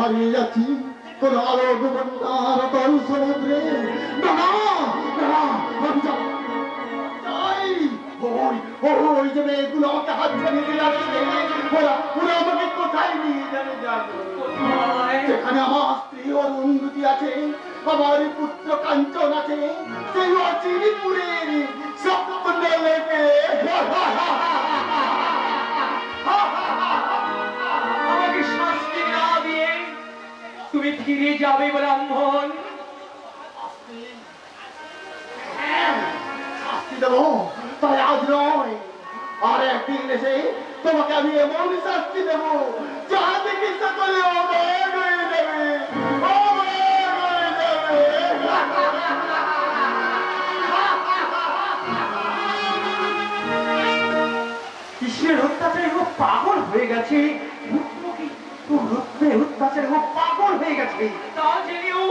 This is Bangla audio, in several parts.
হারিয়ে যাচ্ছি কোন আলোক বন্যার তল সমুদ্রে। না না না, আমি যাই। ওই যে মেয়েগুলো আমাকে হাত ছাড়িয়ে দিয়ে আসছে, ওরা আমাকে কোথায় নিয়ে যাবে জানো? যেখানে আমার স্ত্রী অরুন্ধতি আছে, আমার পুত্র কাঞ্চন আছে, সেই অচিরিপুরের স্বপ্ন লেগে। আমাকে শাস্তি না দিয়ে তুমি ফিরে যাবে ব্রাহ্মণ? শাস্তি দেবো, তাই আজ নয়, আর একদিন এসে তোমাকে আমি এমন শাস্তি দেবো যা থেকে সকলে অবাক হয়ে যাবে, অবাক হয়ে যাবে। কৃষ্ণের অত্যাচারে ও পাগল হয়ে গেছে, অত্যাচারে ও পাগল হয়ে গেছে। তা জেনেও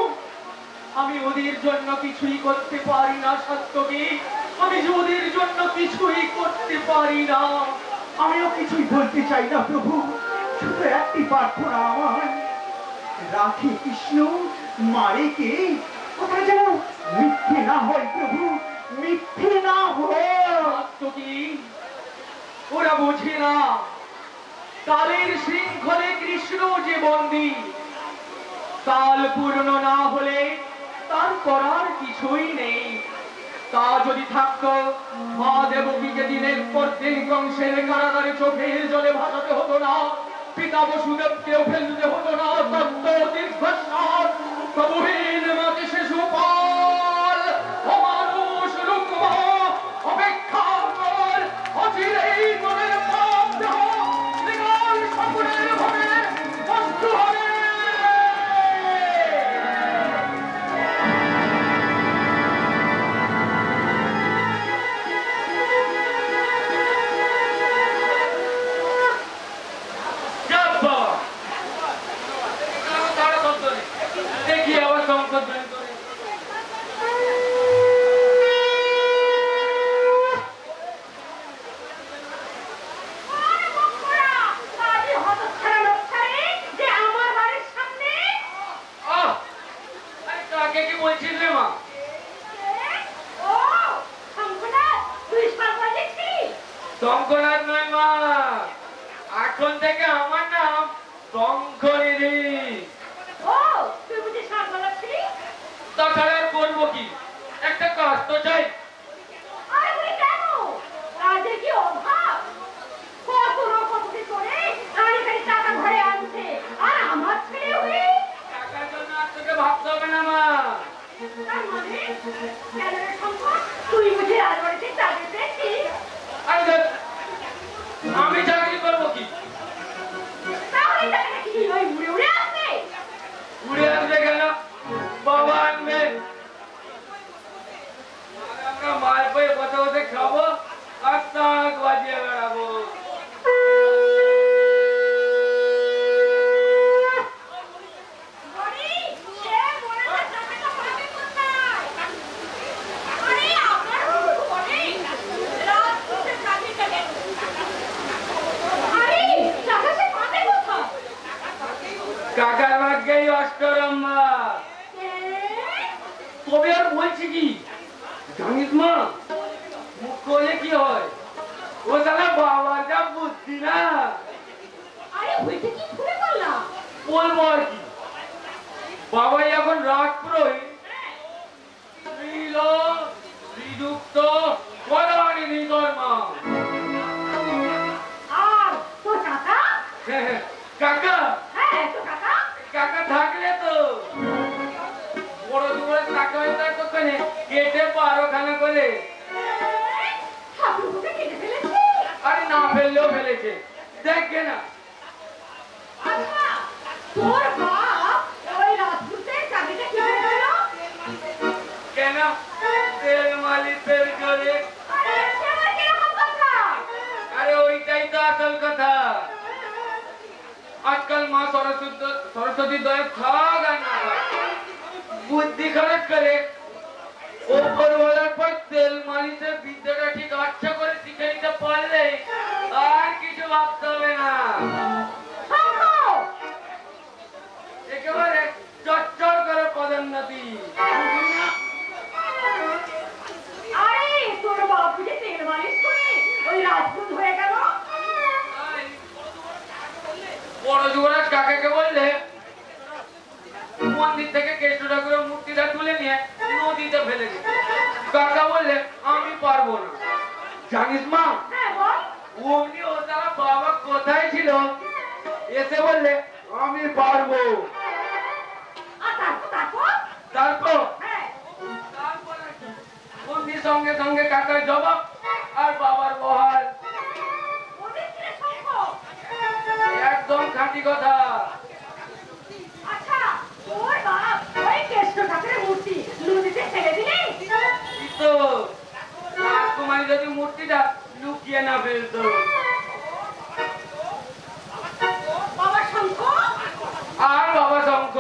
আমি ওদের জন্য কিছুই করতে পারি না। সত্যকে আমি যে ওদের জন্য কিছুই করতে পারি না। আমিও কিছুই বলতে চাই না প্রভু, শুধু একটি প্রার্থনা আমার, রাখে কৃষ্ণ মারে কে, কথা যেন মিথ্যে না হয় প্রভু, মিথ্যে না হয়। সত্যকে ওরা বোঝে না, কালের শৃঙ্খলে কৃষ্ণ যে বন্দী, কাল পূর্ণ না হলে তার করার কিছুই নেই। তা যদি থাকতো, মা দেবকীকে দিনের পর দিন কংসের কারাগারে চোখের জলে ভাসাতে হতো না, পিতা বসুদেবকেও ফেলতে হতো না। তত্ত্ব দীর্ঘশ্বাস প্রভুহীন মাকে শিশু পাল, অমানুষ রুক্মা অপেক্ষা কর, অচিরেই তোদের পাপ দেহ মৃগাল শকুনের ভবে বস্তু হবে। দেখি আবার সংকট জয় করে। কাকে কি বলছিস রে মা? শঙ্করনাথ নয় মা, এখন থেকে আমার নাম শঙ্করিনী। তাছাড়া আর করবো কি, একটা কাজ তো চাই। টাকার জন্য আর তোকে ভাবতে হবে না মা। আমি চাকরি করবো কি? উড়ে আসবে কেন? বাবা আনবে, আমরা মায়ের পায়ে বসে বসে খাবো আর তাক বাজিয়ে বেড়াবো। কাকার ভাগ্যেই অষ্টরম্ভা। তবে আর বলছি কি জানিস মা, মুখ করলে কি হয়, ও সালা বাবার যা বুদ্ধি না। বলবো আর কি, বাবাই এখন রাজপুরোহিত, শ্রীযুক্ত কল্যাণী কর্মা। কাকা কাকা থাকলে তো বড় দুপুরে টাকা হয়ে যায় তো কেটে 12 খানা করে। আরে না ফেললেও ফেলেছে, দেখে না। কেন তেল মালিশের জোরে? আরে ওইটাই তো আসল কথা। আজকাল মা সরস্বতী দয়া থাক আর না বুদ্ধি খরচ করে ওপরওয়ালার পর তেল মালিশের বিদ্যাটা ঠিক আচ্ছা করে শিখে নিতে পারলে আর কিছু ভাবতে হবে না। কৃষ্ণ ঠাকুরের মূর্তিটা তুলে নিয়ে নদীতে ফেলে দিল। কাকা বললে আমি পারবো না। জানিস মা, অমনি ও তারা বাবা কোথায় ছিল এসে বললে আমি পারবো। তারপর অমনি সঙ্গে সঙ্গে কাকার জবাব আর বাবার বহাল। একদম খাঁটি কথা। রাজকুমারী যদি মূর্তিটা লুকিয়ে না ফেলতো। আর বাবা শঙ্খ,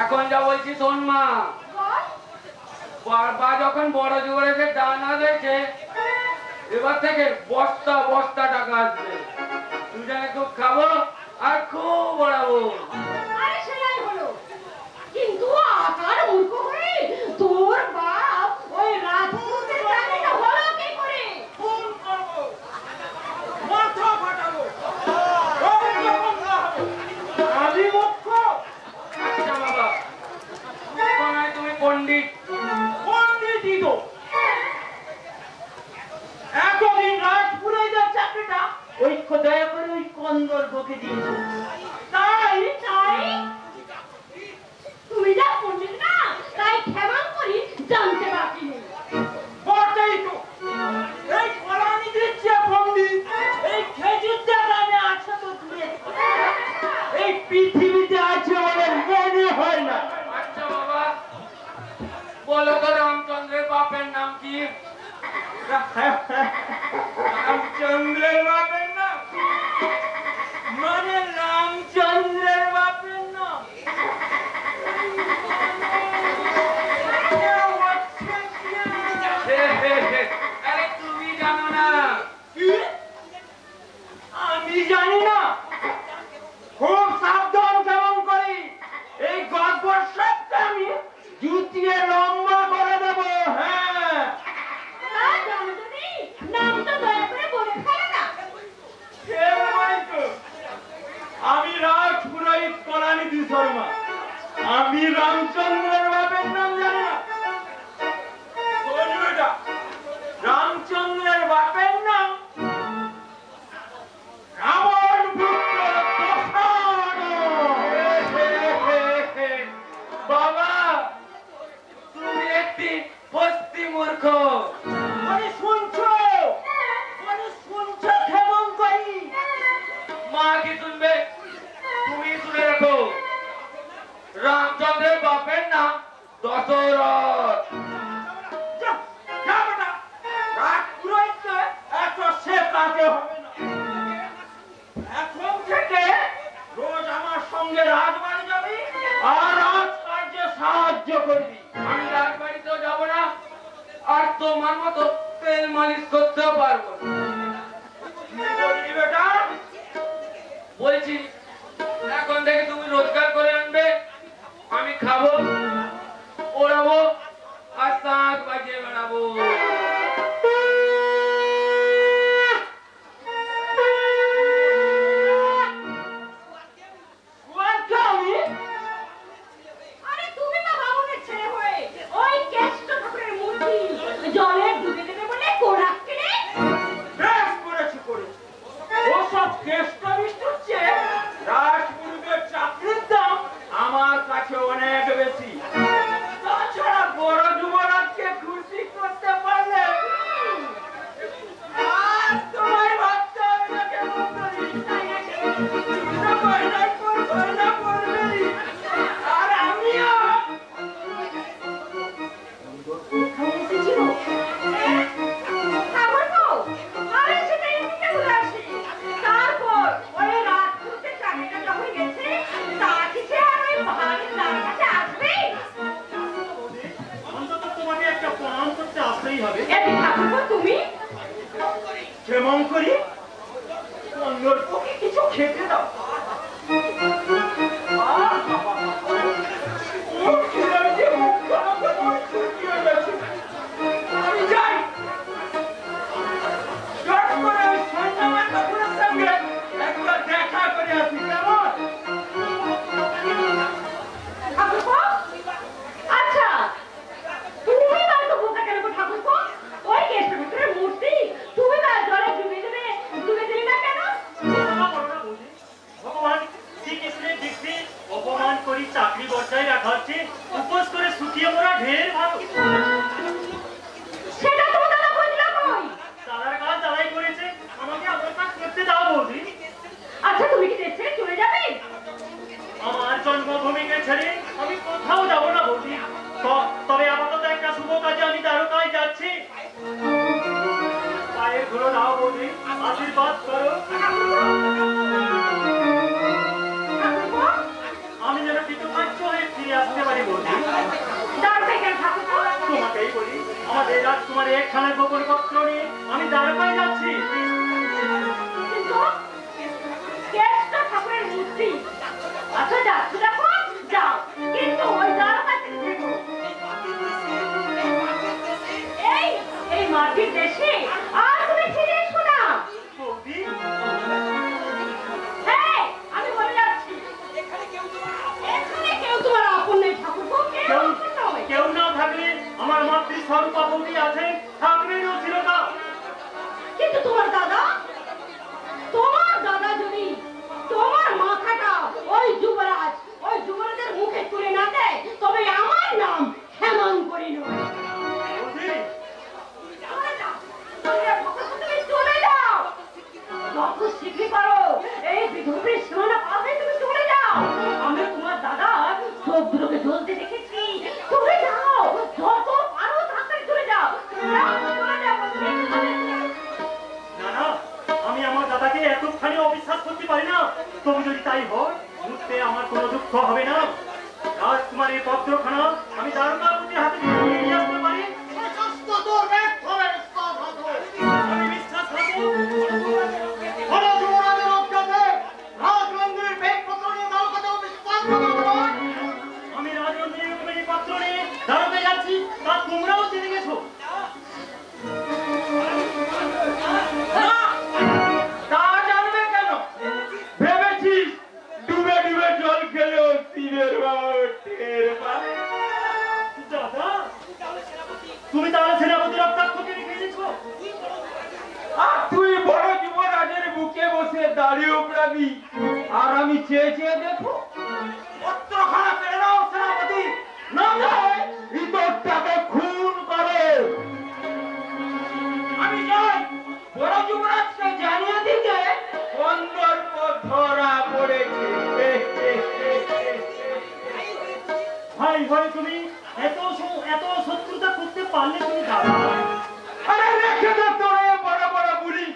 এখন যা বলছি শোন মা। বাবা যখন বড় যুবরাজে ডানা দিয়েছে, এবার থেকে বস্তা বস্তা টাকা আসবে। দুজনে খুব খাবো আর খুব বড়াবো। কিন্তু আকার মূর্খ হয়ে তোর বাপ ওই রাজপুতের চাকরিটা হলো কি করে? খুন করবো, মাথা ফাটাবো, আমি মুখ্য। আচ্ছা বাবা, তুমি পণ্ডিত, পণ্ডিতই তো। এতদিন রাজপুরাইদের চাকরিটা ওই দয়া করে ওই কন্দর্পকে দিয়েছে। তাই তাই তুমি যা পণ্ডিত না, তাই ক্ষমা করি জানতে বাকি নেই। বটেই তো, এই কলানি দিচ্ছে পণ্ডিত, এই খেজুর দানে আছে তো দূরে, এই পৃথিবীতে আছে বলে মনে হয় না। আচ্ছা বাবা, বলো তো রামচন্দ্রের বাপের নাম কি? রামচন্দ্রের বাপের নাম মানে রামচন্দ্রের বাপের নাম? আরে তুমি জানো না? আমি জানি না? খুব সাবধান কেমন করি, এই গল্পের সবটা আমি জুতিয়ে লম্বা করে দেবো। হ্যাঁ, নামটা দয়া করে বলে ফেলো না। আমি রাজপুরোহিত কলানিধি শর্মা, আমি রামচন্দ্রের বাপের নাম জানি না? রামচন্দ্রের বাপের নাম রাবণ পুত্র বাবা, তুমি একটি হস্তি মূর্খ। শুনছো কেমন করি? মা কি শুনবে? তুমি শুনে রাখো, রামচন্দ্রের বাপের নাম দশরথ। এখন থেকে রোজ আমার সঙ্গে রাজবাড়ি যাবি আর রাজকার্যে সাহায্য করবি। আমি রাজবাড়িতেও যাবো না, আর তোমার মতো তেল মালিশ করতেও পারবো না। বেটা বলছি, এখন থেকে তুমি রোজগার করে আনবে, আমি খাবো, ওড়াবো আর শাঁখ বাজিয়ে বেড়াবো। আরে তুমি তো বামুনের ছেলে হয়ে ওই কেষ্ট ঠাকুরের মূর্তি জলে ডুবে দেবে বলে কোরাক কিনে বেশ করেছি। ওসব কেষ্ট মিষ্টুর চেয়ে রাজপুরীদের চাকরির দাম আমার কাছে অনেক বেশি। তাছাড়া বড় যুবরাজকে খুশি করতে পারলে আর তোমায় ভাবতে হবে না কেমন করি। গয়না করবেই, আর আমিও। তারপর ওই রাজপুতের চাকরিটা যখন গেছে, তা কিছু আর ওই ভাগের দাম কাছে আসবে। অন্তত তোমাকে একটা প্রমাণ করতে আসতেই হবে। এটি ঠাকুর তুমি কেমন করি? কন্দর্পকে কিছু খেতে দাও। আমি যাই, চট করে ওই সন্ধ্যামার ঠাকুরের সঙ্গে একবার দেখা করে আসি। কেমন? ঠাকুর আশীর্বাদ করো, আমি যেন কৃতকার্য হয়ে ফিরে আসতে পারি। বলছি তোমাকেই বলি, আমাদের রাজকুমারী একখানা গোপন পত্র নিয়ে আমি দ্বারকায় যাচ্ছি। ঠাকুরের মূর্তি আচ্ছা যাচ্ছ দেখো যাও, কিন্তু ওই দ্বারকা থেকে দেখো এই মাটির দেশে আর তুমি ফিরে এসো না। হ্যাঁ আমি বলে যাচ্ছি, এখানে কেউ তোমার আপন নেই ঠাকুর, কেউ না থাকলে আমার মাতৃ স্বরূপা বৌদি আছেন, থাকবেন ও চিরকাল। কিন্তু তোমার দাদা যদি তোমার মাথাটা ওই যুবরাজের মুখে তুলে না দেয়, তবে আমার নাম হেমন্তরী নয়। চলে যাও, যত শীঘ্র পারো এই বিধবের সীমানা পাবে তুমি চলে যাও। আমি তোমার দাদা চোখ দুটোকে জ্বলতে দেখেছি। চলে যাও, যত পারো তাড়াতাড়ি চলে যাও। না, আমি আমার দাদাকে এতখানি অবিশ্বাস করতে পারি না। তবু যদি তাই হয়, মুহূর্তে আমার কোনো দুঃখ হবে না। রাজকুমারীর পত্রখানা আমি দ্বারকাবতী হাতে নিয়ে আসতে পারি। আমি বিশ্বাস রাখবো। আমি রাজনন্দিনীর পত্র নিয়ে দ্বারকায় যাচ্ছি, তা তোমরাও জেনে গেছো। তা জানবে কেন? ভেবেছিস ডুবে ডুবে জল খেলেও তীরের টের পাবে? দাদা, তুমি তাহলে সেনাপতি রক্তাক্ষকে রেখে দিয়েছো? আর তুই বড় যুবরাজের বুকে বসে দাঁড়িয়ে উপড়াবি, আর আমি চেয়ে চেয়ে দেখো? পত্রখানা পেরে নাও সেনাপতি, না হয় ইতরটাকে খুন করে। আমি যাই বড় যুবরাজকে জানিয়ে দিতে কন্দর্প ধরা পড়েছে। ভাই ভাই, তুমি এত শত্রুতা করতে পারলে তুমি দাদা? আরে রেখে দে তোরে বড় বড় বুলি।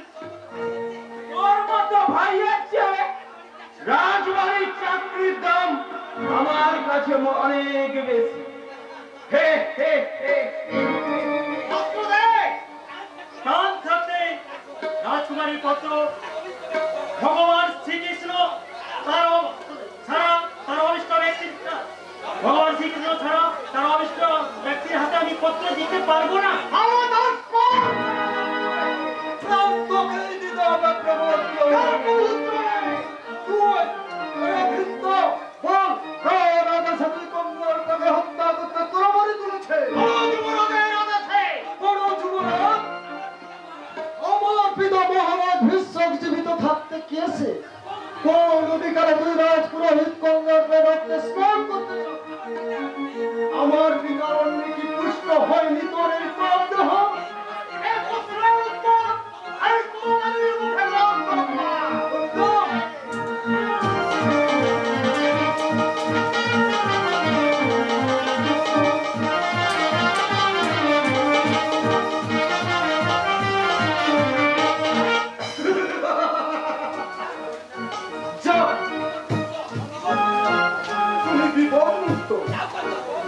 তোর মতো ভাইয়ের চেয়ে রাজবাড়ির চাকরির দাম আমার কাছে অনেক বেশি। হে হে হে স্থান থাকতে রাজকুমারীর পত্র ভগবান শ্রীকৃষ্ণ ভগবান শ্রীকৃষ্ণ ছাড়া তার অবিষ্ট ব্যক্তির হাতে আমি পত্র দিতে পারবো না। জীবিত থাকতে গিয়েছে, কোন অধিকারে দুই রাজপুরোহিত গঙ্গার রক্তে স্নান করতে আমার বিকারণ্যে কি পুষ্ট হয়নি তোর এই পাপদেহ?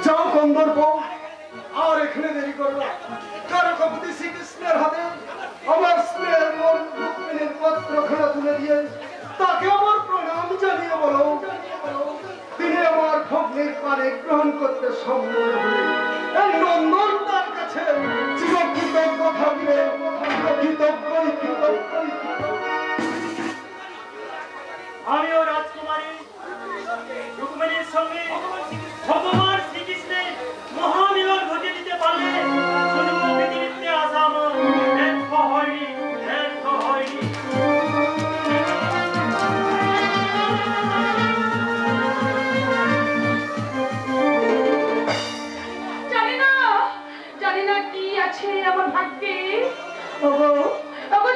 যাও কন্দর্প, আর এখানে দেরি করো। দ্বারকাপতি শ্রীকৃষ্ণের হাতে আমার স্নেহের মন রুক্মিণীর পত্রখানা তুলে দিয়ে তাকে আমার প্রণাম জানিয়ে বলো, তিনি আমার ভগ্নের পানে গ্রহণ করতে সম্মত হলে এই নন্দন তার কাছে চিরকৃতজ্ঞ থাকবে। আমিও রাজকুমারী রুক্মিণীর সঙ্গে ভগবান শ্রীকৃষ্ণের মহামিলন ঘটিয়ে দিতে পারলে শুধু পৃথিবীতে আসা আমার ব্যর্থ হয়নি। জানি না কি আছে আমার ভাগ্যে।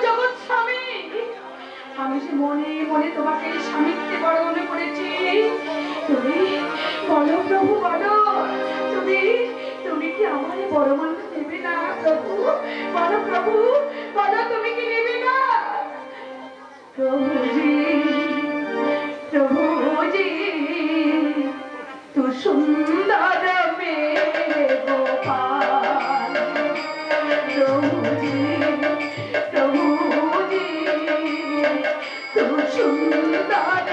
জগৎ স্বামী, আমি যে মনে মনে তোমাকে স্বামীত্বে বরণ করেছি। তুমি বলো প্রভু, বলো তুমি কি আমারে বড় মানুষ নেবে না? প্রভু বলো, প্রভু বলো, তুমি কি নেবে না? प्रभु जी तू सुंदर मेरे गोपाल प्रभु जी तू सुंदर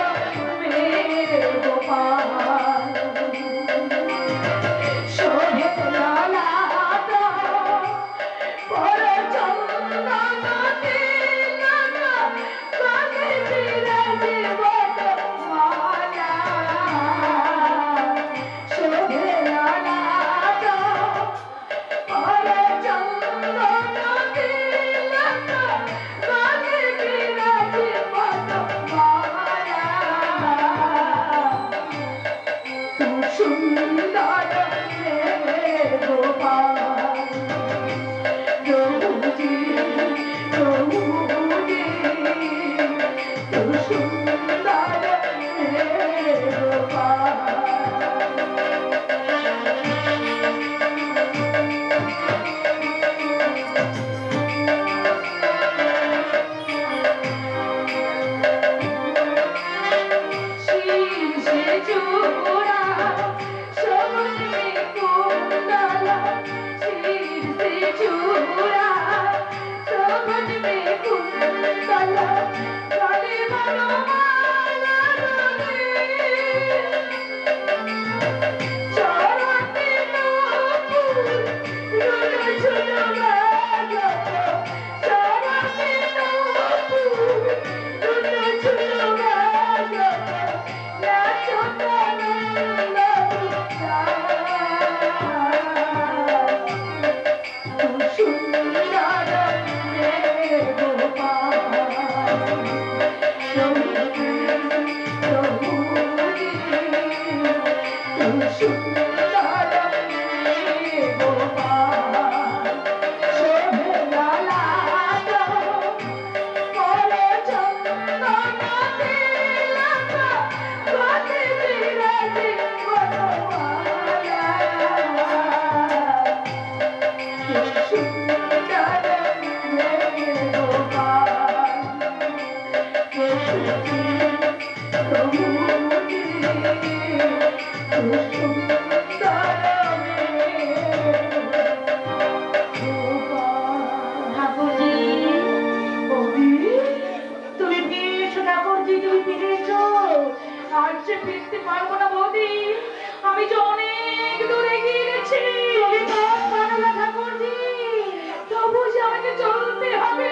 मेरे गोपाल शोभे लाला पर चंदन तिलक काने बिराज माला शोभे लाला पर चंदन तिलक काने बिराज माला तू सुंदर मेरे गोपाल प्रभु जी तू सुंदर मेरे गोपाल शीश चूड़ा सबज में कुंडला शीश चूड़ा सबज में कुंडला गले माला डोले चढ़ते नूपुर रुन झुलवाया चढ़ते नूपुर रुन झुलवाया नाचो नंद तू सुंदर मेरे गोपाल प्रभु जी तू सुंदर मेरे गोपाल शोभे लाला बोले चंदन तिलक काने बिराज बनवाला तू सुंदर मेरे गोपाल प्रभु जी तू सुंदर मेरे गोपाल ঠাকুরজি বৌদি তুমি ফিরেছো ঠাকুরজি তুমি ফিরেছো আর যে ফিরতে পারবো না বৌদি আমি যে অনেক দূরে গিয়েছি তুমি পথ পারো না ঠাকুরজি তবু যে আমাকে চলতে হবে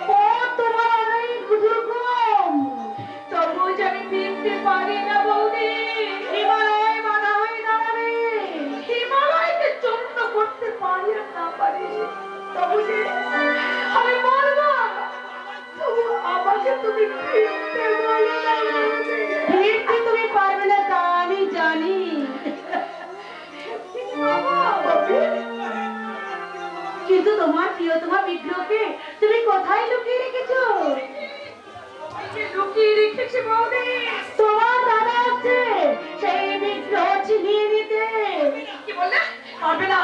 পথ তোমার অনেক দুর্গম তবু যে আমি ফিরতে পারি না বৌদি হিমালয় বাধা হয়ে দাঁড়াবে হিমালয়কে চূর্ণ করতে পারি আর না পারি তবু যে আমি মরবো তবু আমাকে তুমি ফিরতে বলো না বৌদি। ফিরতে তুমি পারবে না তা আমি জানি কিন্তু তোমার প্রিয়তমা বিগ্রহকে তুমি কোথায় লুকিয়ে রেখেছো লুকিয়ে রেখেছি বৌদি তোমার দাদা আছে সেই বিগ্রহ ছিনিয়ে নিতে কি বললে পারবে না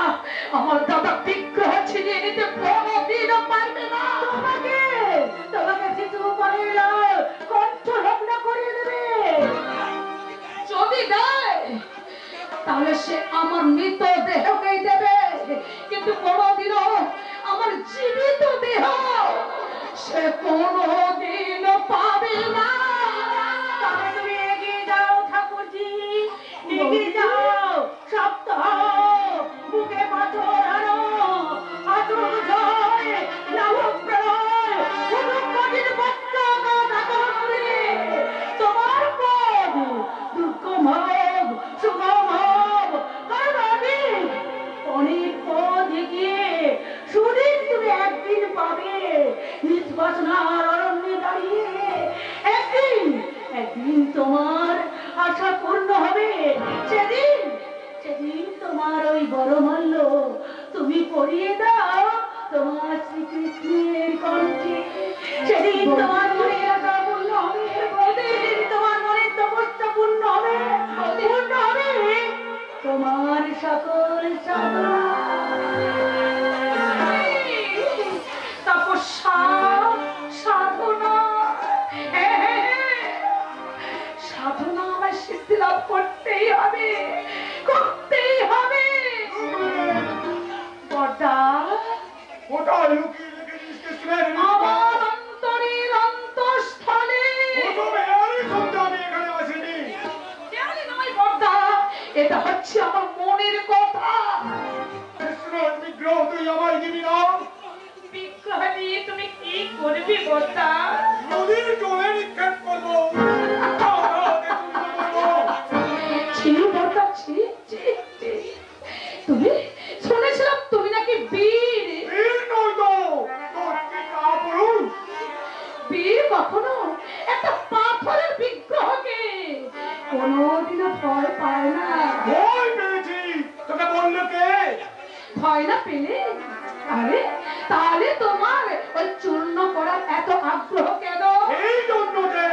আমার দাদা বিগ্রহ ছিনিয়ে নিতে কোনোদিনও পারবে না তোমাকে কিছু করে কণ্ঠ লগ্ন করিয়ে দেবে যদি দেয় তাহলে সে আমার মৃত দেহকেই দেবে কিন্তু কোনোদিনও আমার জীবিত দেহ সে কোনোদিনও পাবে না তবে তুমি এগিয়ে যাও ঠাকুরজি এগিয়ে যাও শক্ত হও বুকে পাথর আনো আতুর জয় লাভক প্রলয় কোন কঠিন বক্র করে তোমার পদ দুর্গম হোক সুগম হোক কারণ আমি অনেক পথ এগিয়ে সুদিন তুমি একদিন পাবে নিষ্বাসনার অরণ্যে দাঁড়িয়ে একদিন তোমার আশা পূর্ণ হবে সেদিন তোমার ওই বড় মল্ল তুমি পরিয়ে দাও তোমার শ্রীকৃষ্ণের কণ্ঠে সেদিন তোমার মনের আশা পূর্ণ হবে সেদিন তোমার মনের তপস্যা পূর্ণ হবে তোমার সকল সাধনা তপস্যা সাধনা করতেই হবে, করতেই হবে। বড়দা, কোথায় লুকিয়ে রেখেছিস কৃষ্ণের আমার অন্তরের অন্তঃস্থলে। আমি এখানে আসিনি। কেমনি নয় বড়দা, এটা হচ্ছে আমার মনের কথা। কৃষ্ণের বিগ্রহ তুই আমায় দিবি না? বিগ্রহ নিয়ে তুমি কি করবে বড়দা? নদীর জলে নিক্ষেপ করবো। ছি বড়দা, ছি ছি ছি। তুমি শুনেছিলাম তুমি নাকি বীর। বীর নই তো, তোর কি কাপুরুষ? বীর কখনো একটা পাথরের বিগ্রহকে কোনোদিনও ভয় পায় না। ভয় পেয়েছি, তোকে বললো কে? ভয় না পেলে, আরে তাহলে তোমার ওই চূর্ণ করার এত আগ্রহ কেন? এই জন্য যে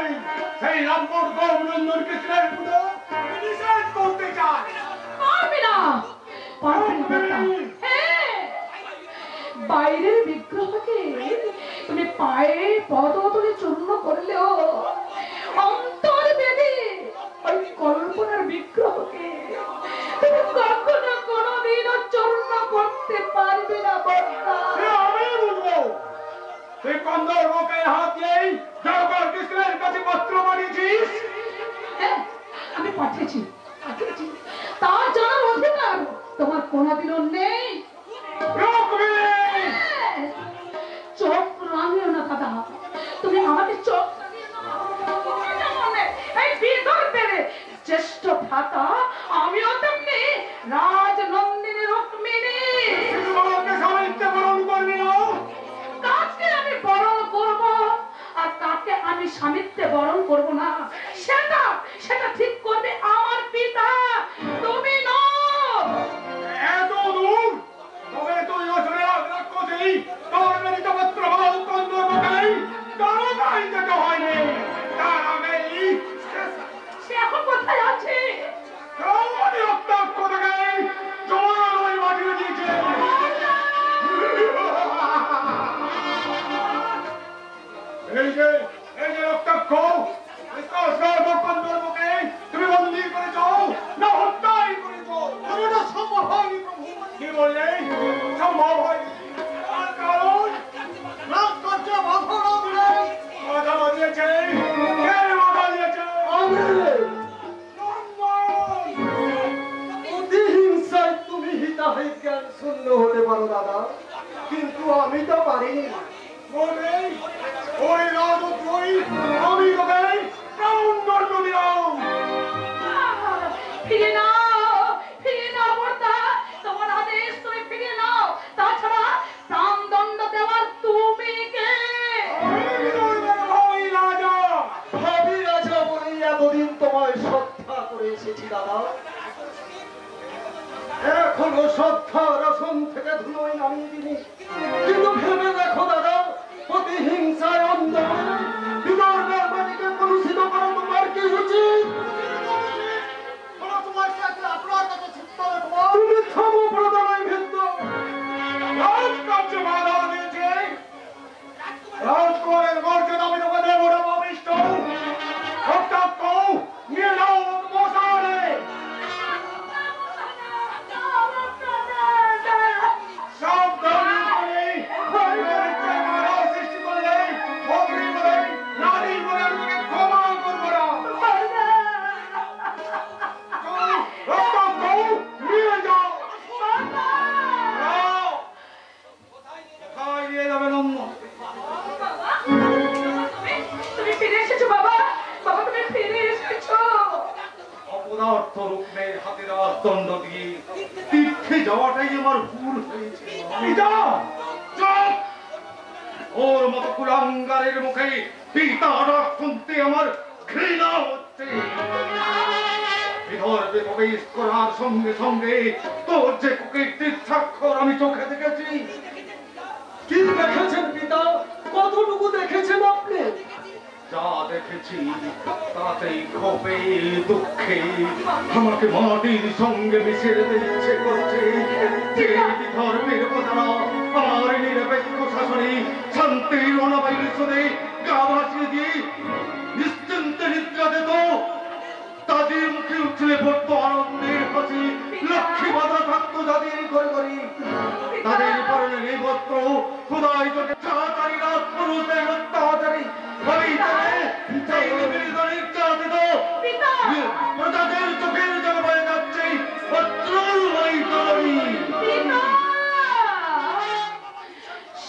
সেই রামপুর গৌরনন্দন কৃষ্ণের পুজো নিষেধ করতে চায়। পারবে না, পারবে না বড়দা। হ্যাঁ, বাইরের বিগ্রহকে তুমি পায়ে পদতলে চূর্ণ করলেও অন্তর বেদে ওই কল্পনার বিগ্রহকে তুমি কখনো কোনোদিনও চূর্ণ করতে পারবে না বড়দা। সে আমি বুঝবো। তুই কন্দর বুকে হাত দিয়েই জগৎ কৃষ্ণের কাছে পত্র পাঠিয়েছিস। হ্যাঁ, আমি পাঠিয়েছি, পাঠিয়েছি। তার জানার অধিকার তোমার কোনোদিনও নেই। রুক্মিণী! হ্যাঁ, চোখ রাঙিও না দাদা, তুমি আমাকে চোখ রাঙিও না। যেমন এই বিদর্ভের জ্যেষ্ঠ ভ্রাতা, আমিও তেমনি রাজনন্দিনী রুক্মিণী। তুই আমাকে সাহিত্যে বরণ করবি না? কাকে আমি বরণ করব আর কাকে আমি স্বামিত্বে বরণ করব না, সেটা সেটা ঠিক করবে আমার পিতা, তুমি নও। এত দূর? তবে তুই অসুরে রাক্ষসী তোর মেরিত পত্র ভাব কন্দর বুকেই তাড়াতাড়ি যেতে হয়নি। তার আগেই সে এখন কোথায় আছে? রমণী রক্তাক্ষ থেকে জমার ওই মাটিয়ে দিয়েছে। এই যে রক্তাক্ষ কন্দর বুকে তুমি বন্দী করেছ না হত্যাই করেছ? এটা সম্ভব হয়নি প্রভু। কি বললে? সম্ভব হয়নি। তার কারণ বাধা দিয়েছে। কে বাধা দিয়েছে? প্রতিহিংসায় তুমি হিতাহিত জ্ঞান শূন্য হতে পারো দাদা, কিন্তু আমি তো পারিনি। বলে ওই রাজদ্রোহী আমি তোকে প্রাণদণ্ড দিলাম। ফিরে নাও, ফিরে নাও বড়দা, তোমার আদেশ তুমি ফিরে নাও। তাছাড়া প্রাণদণ্ড দেওয়ার তুমি কে? আমি বিদর্ভের ভাবী রাজা। ভাবি রাজা বলেই এতদিন তোমায় শ্রদ্ধা করে এসেছি দাদা। এখনো শ্রদ্ধার আসন থেকে ধুলোয় নামিয়ে দিনি, কিন্তু ভেবে দেখো দাদা, প্রতিহিংসায় অন্ধ হয়ে বিদর্ভের মাটিকে কলুষিত করা তোমার কি উচিত? তুমি থামো প্রদানায় ভিন্ন। রাজকার্যে বাধা দিয়েছে। রাজকুমারের মর্যাদা আমি তোকে দেবো না পাপিষ্ঠ। রক্তাক্ষ নিয়ে যাও মশালে। সাবধান করে বাধা সৃষ্টি করলে অগ্নি বলে নারী বলে আমি তোকে ক্ষমা করবো না। রক্তাক্ষ নিয়ে যাও। যাও। কোথায় নিয়ে যাবে নন্দ? তুমি ফিরে এসেছো বাবা, বাবা তুমি ফিরে এসেছো। অপদার্থ রূপের হাতে দেওয়ার দণ্ড দিয়ে তীর্থে যাওয়াটাই আমার ভুল হয়েছে। পিতা চুপ! ওর মতো কুলাঙ্গারের মুখে পিতা ডাক শুনতে আমার ঘৃণা হচ্ছে। বিদর্ভে প্রবেশ করার সঙ্গে সঙ্গে তোর যে কুকীর্তির স্বাক্ষর আমি চোখে দেখেছি। কি দেখেছেন পিতা? কতটুকু দেখেছেন আপনি? যা দেখেছি তাতেই ক্ষোভে দুঃখে আমাকে মাটির সঙ্গে মিশে যেতে ইচ্ছে করছে। যে বিধর্মের প্রজারা আমার নিরপেক্ষ শাসনে শান্তির অনাবায়ু শুনে গা ভাসিয়ে দিয়ে নিশ্চিন্তে নিদ্রা দিত, তাদের মুখে উঠে স্কুলে পড়তো আনন্দের হাসি, লক্ষ্মী বাধা থাকতো যাদের ঘরে ঘরে, তাদের পরনে এই বস্ত্র খোদাই চোখে চাচারি রাত পুরুষদের অত্যাচারী প্রজাদের চোখের জল বয়ে যাচ্ছে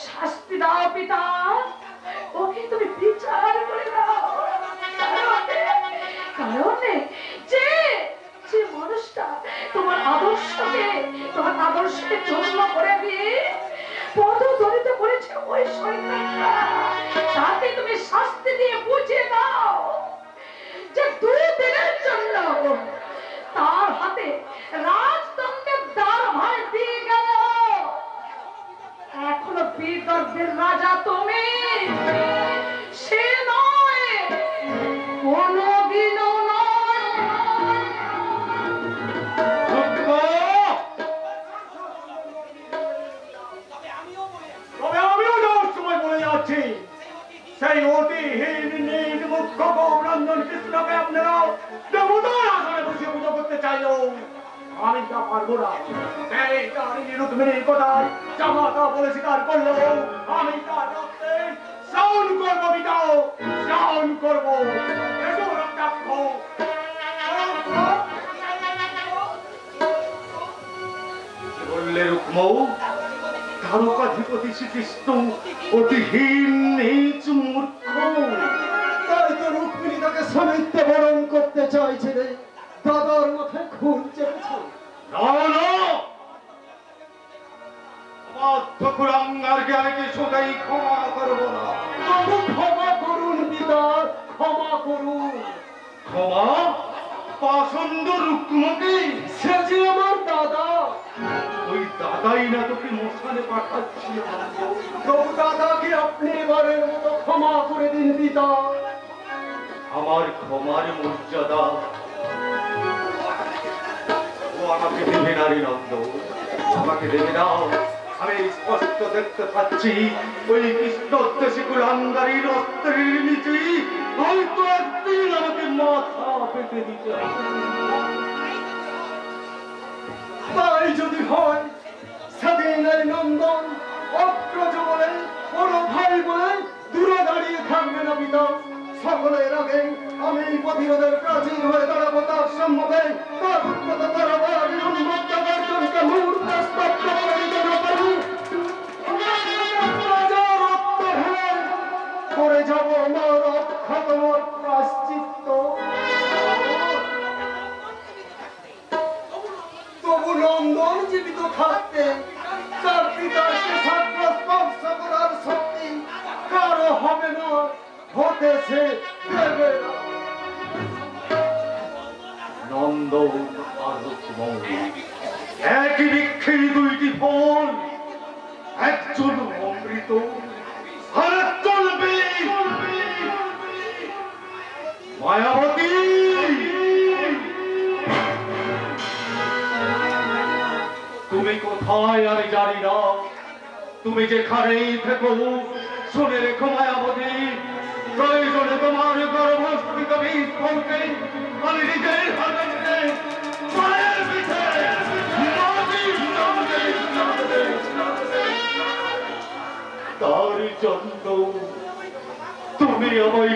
শাস্তি দাও পিতা, ওকে তুমি বিচার করে দাও। কারণে যে যে মানুষটা তোমার আদর্শকে জন্ম করে দিয়ে পদদলিত করেছে ওই শয়তানটা, তাকে তুমি শাস্তি দিয়ে বুঝিয়ে দাও যে 2 দিনের জন্য তার হাতে রাজদণ্ডের দারভার দিয়ে গেল। এখনো বীরগর্ভের রাজা তুমি, সে নয়, কোনদিনও নয়। তবে আমিও যাওয়ার সময় বলে যাচ্ছি, সেই অতিহীন নিজ মুখ্য গৌরঞ্জন কৃষ্ণকে আপনারা দেবতার আসনে বসে পুজো করতে চাইলো, আমি তা পারবো না। এই কাহিনী রুক্মিণীর কথায় জামাতা বলে স্বীকার করলো, আমি তার রক্তে শ্রাবণ করবো, বিদাও শ্রাবণ করবো। এসো রক্তাক্ষ বললে রুক্মৌ, তারকাধিপতি শ্রীকৃষ্ণ অতিহীন নিজ মূর্খ, তাই তো রুক্মিণী তাকে সমিত্য বরণ করতে চাইছে রে, দাদার মাথায় খুন চেপেছে। ঠাকুরাঙ্গারকে আমি কিছুতেই ক্ষমা করবো না। তবু ক্ষমা করুন পিতা, ক্ষমা করুন। ক্ষমা? পাষণ্ড রুক্মকে? সে যে আমার দাদা। ওই দাদাই না তোকে মশানে পাঠাচ্ছি। তবু দাদাকে আপনি এবারের মতো ক্ষমা করে দিন পিতা। আমার ক্ষমার মর্যাদা ও আমাকে দেবে না রে নন্দ, আমাকে দেবে না। আমি স্পষ্ট দেখতে পাচ্ছি ওই কৃষ্ণোদ্দেশী কুলাঙ্গারীর অস্ত্রের নিচে হয়তো একদিন আমাকে মাথা পেতে দিতে হবে। তাই যদি হয় সেদিন এই নন্দন অগ্রজ বলে বড় ভাই বলে দূরে দাঁড়িয়ে থাকবে না পিতা। সকলের আগে আমি প্রতিরোধের প্রাচীর হয়ে দাঁড়াবো তার সম্মুখে। তার উন্নত তরবার উন্মুক্ত গর্জনকে মুহূর্তে স্তব্ধ করে দিতে না পারি, রাজার রক্ত ঢেলে করে যাব আমার অক্ষতম প্রায়শ্চিত্ত। তবু নন্দন জীবিত থাকতে তার পিতার সাগ্র স্পর্শ করার শক্তি কারো হবে না, হতেছে দেবে না। নন্দ আর রুক্মৌ একই বৃক্ষের দুইটি ফল, একজন অমৃত আর একজন বিষ। মায়াবতী, তুমি কোথায় আমি জানি না, তুমি যেখানেই থেকো শুনে রেখো মায়াবতী, প্রয়োজনে তোমার গর্ভস্থিত বীজ ফলকে আমি নিজের হাতে নিয়ে মায়ের পিঠে তার জন্য তুমি আমায়